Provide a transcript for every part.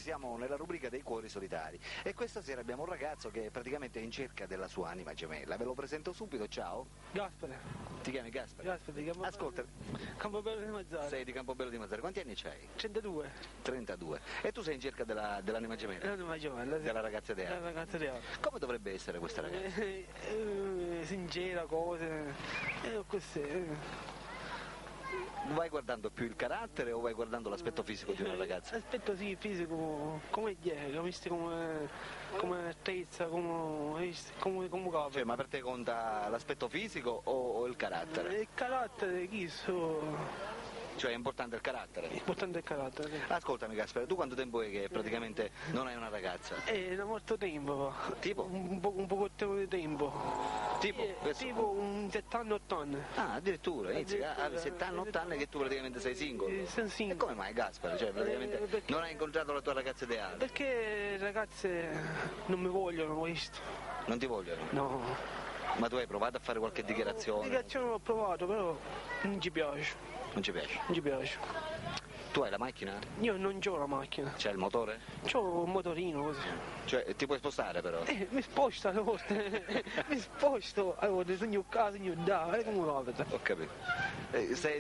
siamo nella rubrica dei cuori solitari e questa sera abbiamo un ragazzo che praticamente è in cerca della sua anima gemella. Ve lo presento subito, ciao. Gaspare. Ti chiami Gaspare? Gaspare di Campobello. Ascolta, Campobello di Mazzara. sei di Campobello di Mazzara, quanti anni c'hai? 102. 32. E tu sei in cerca dell'anima gemella? L'anima gemella, sì. Della ragazza La ideale? ragazza di Arte. Come dovrebbe essere questa ragazza? Sincera, cose. Così. Vai guardando più il carattere o vai guardando l'aspetto fisico di una ragazza? L'aspetto sì, fisico, come ieri, visto come altezza, come capo. Cioè, ma per te conta l'aspetto fisico o il carattere? Il carattere, chi so. Cioè è importante il carattere? Importante il carattere, sì. Ascoltami Gaspare, tu quanto tempo è che praticamente non hai una ragazza? Da molto tempo, va. Tipo? Un po' di tempo. Tipo? Tipo un 70-8 anni. Ah, addirittura, inizi a 70-80 anni che tu praticamente sei single. Sono E single. come mai Gaspare? Cioè praticamente Perché- non hai incontrato la tua ragazza ideale? Perché le ragazze non mi vogliono questo. Non ti vogliono? No. Ma tu hai provato a fare qualche dichiarazione? Dichiarazione l'ho provato, però non ci piace. Non ci piace? Non ci piace. Tu hai la macchina? Io non ho la macchina. C'è il motore? Ho un motorino così. Cioè ti puoi spostare però? Mi sposto alle volte. Mi sposto alle volte, sogno casa, sogno da, come capita. Ho capito.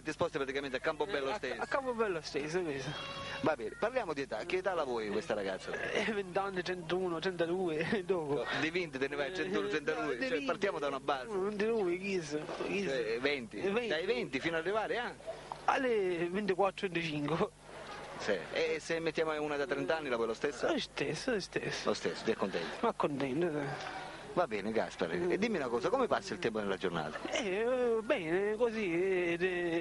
Ti sposti praticamente a Campobello stesso? A Campobello stesso, questo. Va bene, parliamo di età. Che età la vuoi questa ragazza? 20 anni, 31, 32, dopo. Di 20 te ne vai a 101, 102, cioè partiamo da una base. Non di lui, chi so? Cioè, 20. Dai 20 fino ad arrivare a? Alle 24-25. Sì. E se mettiamo una da 30 anni la vuoi lo stesso? Lo stesso. Lo stesso, ti accontenti. Ma contento, sì. Va bene Gaspare, e dimmi una cosa, come passi il tempo nella giornata? Bene, così,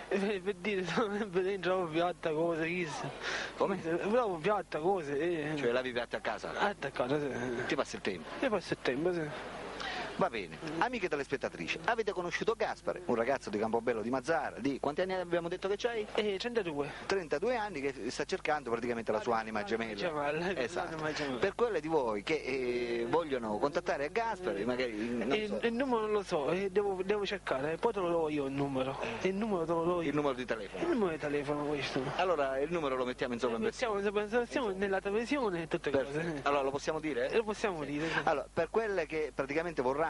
per dire, dentro piatta cose, chissà. Come? Bravo piatta cose, Cioè lavi i piatti a casa? attaccata, sì. Ti passi il tempo? E passa il tempo, sì. Va bene, amiche telespettatrici, avete conosciuto Gaspare, un ragazzo di Campobello di Mazzara, di quanti anni abbiamo detto che c'hai? 102. 32 anni che sta cercando praticamente la sua anima gemella. Esatto. L'anima gemella. Per quelle di voi che vogliono contattare Gaspare, magari non so, Il numero non lo so, devo cercare, poi te lo do io il numero. Il numero te lo do io. il numero di telefono. Il numero di telefono questo. Allora il numero lo mettiamo in sovraimpressione. Siamo nella televisione e tutte cose. Perfetto. Allora lo possiamo dire? Lo possiamo dire. Sì. Allora, per quelle che praticamente vorranno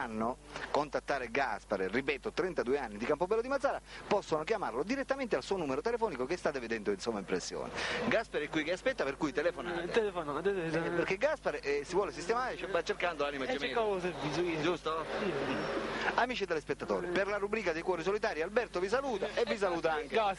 contattare Gaspare, ripeto, 32 anni di Campobello di Mazzara, possono chiamarlo direttamente al suo numero telefonico che state vedendo in sovraimpressione. Gaspare è qui che aspetta, per cui telefonate. Telefonate. Perché Gaspare si vuole sistemare, va cercando l'anima gemella. cercavo servizio. Giusto? Amici telespettatori, per la rubrica dei cuori solitari Alberto vi saluta e vi saluta anche. Gas.